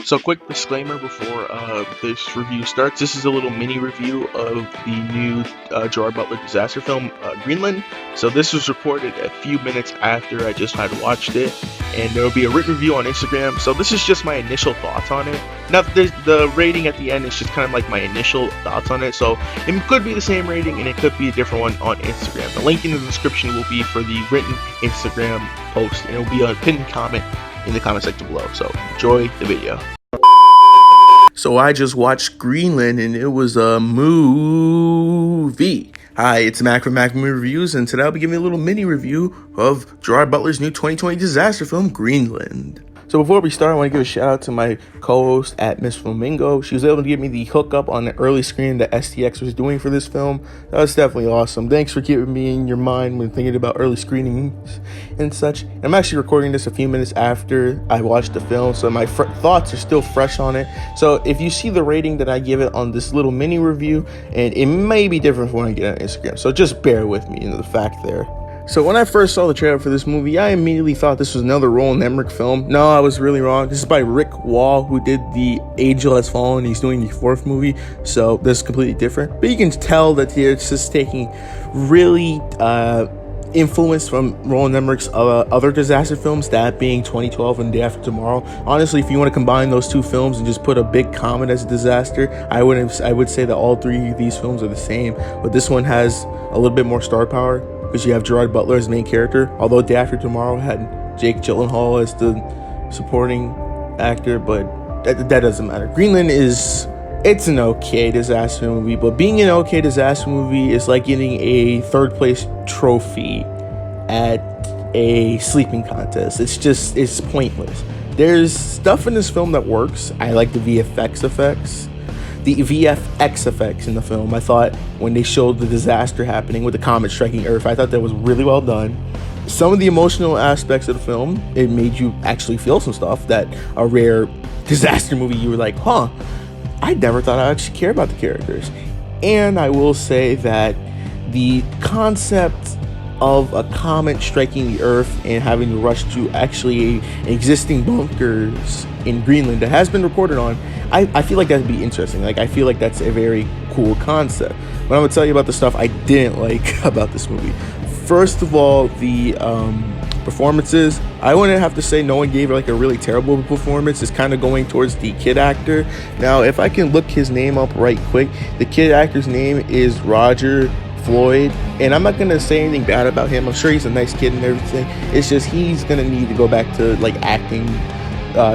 So, quick disclaimer before this review starts. This is a little mini review of the new Gerrard Butler disaster film, Greenland. So, this was reported a few minutes after I just had watched it, and there will be a written review on Instagram. So, this is just my initial thoughts on it. Now, the rating at the end is just kind of like my initial thoughts on it. So, it could be the same rating, and it could be a different one on Instagram. The link in the description will be for the written Instagram post, and it will be a pinned comment in the comment section below. So, enjoy the video. So I just watched Greenland, and it was a movie. Hi, it's Mac from Mac Movie Reviews, and today I'll be giving a little mini review of Gerrard Butler's new 2020 disaster film, Greenland. So before we start, I want to give a shout out to my co-host at Miss Flamingo. She was able to give me the hookup on the early screen that STX was doing for this film. That was definitely awesome. Thanks for keeping me in your mind when thinking about early screenings and such. I'm actually recording this a few minutes after I watched the film, so my thoughts are still fresh on it. So if you see the rating that I give it on this little mini review, and it may be different from when I get on Instagram, so just bear with me in the fact there. So when I first saw the trailer for this movie, I immediately thought this was another Roland Emmerich film. No, I was really wrong. This is by Rick Wall, who did The Angel Has Fallen. He's doing the fourth movie, so this is completely different. But you can tell that it's just taking really influence from Roland Emmerich's other disaster films, that being 2012 and Day After Tomorrow. Honestly, if you want to combine those two films and just put a big comet as a disaster, I would say that all three of these films are the same. But this one has a little bit more star power, because you have Gerrard Butler as main character, although Day After Tomorrow had Jake Gyllenhaal as the supporting actor, but that doesn't matter. Greenland it's an okay disaster movie, but being an okay disaster movie is like getting a third place trophy at a sleeping contest. It's pointless. There's stuff in this film that works. I like the VFX effects. The VFX effects in the film, I thought when they showed the disaster happening with the comet striking Earth, I thought that was really well done. Some of the emotional aspects of the film, it made you actually feel some stuff that a rare disaster movie, you were like, huh, I never thought I'd actually care about the characters. And I will say that the concept of a comet striking the Earth and having to rush to actually existing bunkers in Greenland that has been reported on, I feel like that'd be interesting. Like, I feel like that's a very cool concept. But I'm gonna tell you about the stuff I didn't like about this movie. First of all, the performances. I wouldn't have to say no one gave like a really terrible performance. It's kind of going towards the kid actor. Now, if I can look his name up right quick, the kid actor's name is Roger Floyd, and I'm not gonna say anything bad about him. I'm sure he's a nice kid and everything. It's just he's gonna need to go back to like acting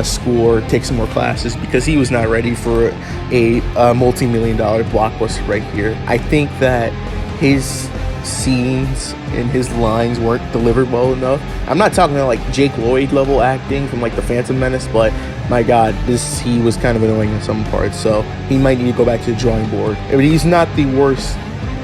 school or take some more classes, because he was not ready for a multi-million-dollar blockbuster right here. I think that his scenes and his lines weren't delivered well enough. I'm not talking about like Jake Lloyd level acting from like The Phantom Menace, but my god, he was kind of annoying in some parts, so he might need to go back to the drawing board. I mean, he's not the worst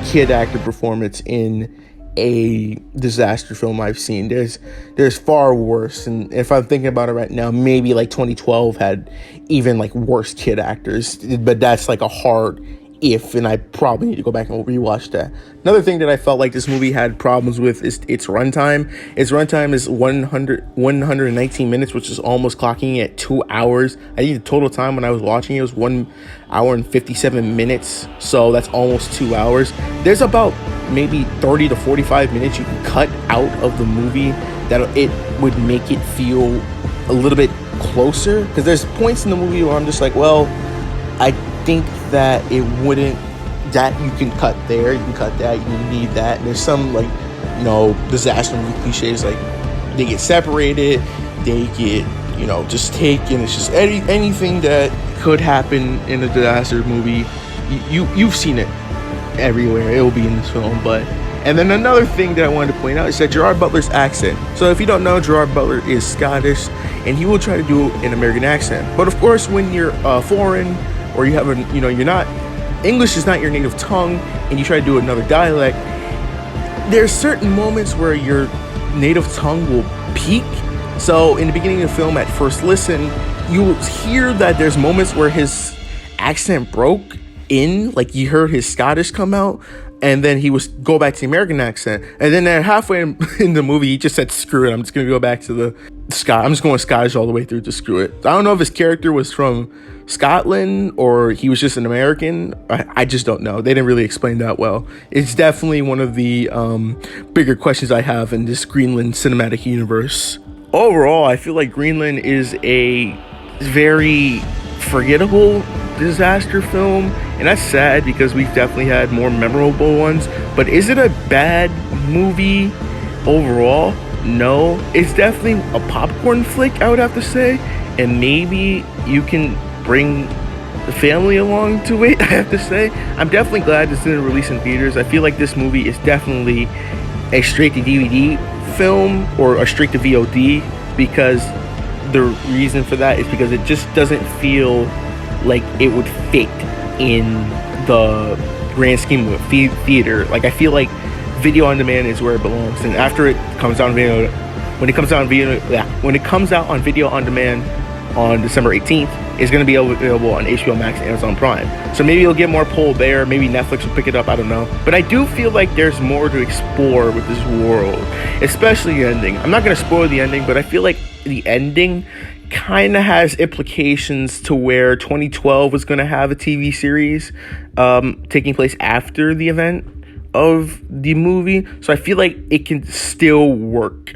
kid actor performance in a disaster film I've seen. There's far worse, and if I'm thinking about it right now, maybe like 2012 had even like worse kid actors, but that's like a hard if, and I probably need to go back and rewatch that. Another thing that I felt like this movie had problems with is its runtime. Its runtime is 119 minutes, which is almost clocking at 2 hours. I think the total time when I was watching it was 1 hour and 57 minutes, so that's almost 2 hours. There's about maybe 30 to 45 minutes you can cut out of the movie that it would make it feel a little bit closer, because there's points in the movie where I'm just like, well, I think that it wouldn't, that you can cut there, you can cut that, you need that. And there's some like, disaster movie cliches, like they get separated, they get, just taken. It's just anything that could happen in a disaster movie. You've seen it everywhere. It will be in this film. And then another thing that I wanted to point out is that Gerrard Butler's accent. So if you don't know, Gerrard Butler is Scottish, and he will try to do an American accent. But of course, when you're foreign, or you have you're not, English is not your native tongue, and you try to do another dialect, there's certain moments where your native tongue will peak. So in the beginning of the film, at first listen, you will hear that there's moments where his accent broke, in, like you heard his Scottish come out, and then he was go back to the American accent, and then halfway in the movie he just said screw it, I'm just gonna go back to the I'm just going Scottish all the way through to screw it. I don't know if his character was from Scotland or he was just an American. I just don't know. They didn't really explain that well. It's definitely one of the bigger questions I have in this Greenland cinematic universe. Overall, I feel like Greenland is a very forgettable disaster film, and that's sad because we've definitely had more memorable ones. But is it a bad movie overall? No, it's definitely a popcorn flick, I would have to say, and maybe you can bring the family along to it. I have to say, I'm definitely glad this didn't release in theaters. I feel like this movie is definitely a straight to DVD film or a straight to VOD, because the reason for that is because it just doesn't feel like it would fit in the grand scheme of theater. Like, I feel like video on demand is where it belongs, and after it comes out on video, when it comes out on video on demand on December 18th, it's going to be available on HBO Max and Amazon Prime. So maybe you'll get more pull there. Maybe Netflix will pick it up. I don't know. But I do feel like there's more to explore with this world, especially the ending. I'm not going to spoil the ending, but I feel like the ending kind of has implications to where 2012 was going to have a TV series taking place after the event of the movie. So I feel like it can still work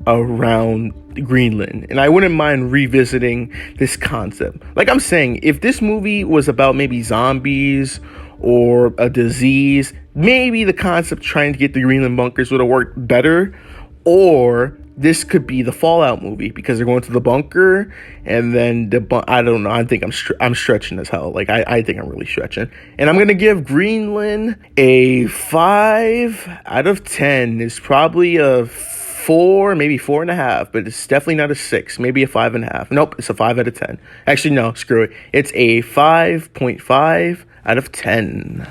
around Greenland, and I wouldn't mind revisiting this concept. Like I'm saying, if this movie was about maybe zombies or a disease, maybe the concept trying to get the Greenland bunkers would have worked better. Or this could be the Fallout movie, because they're going to the bunker, and then I don't know. I think I'm stretching as hell. Like I think I'm really stretching, and I'm gonna give Greenland a 5 out of 10. It's probably a 4, maybe 4.5, but it's definitely not a 6. Maybe a 5.5. Nope, it's a 5 out of 10. Actually, no, screw it. It's a 5.5 out of 10.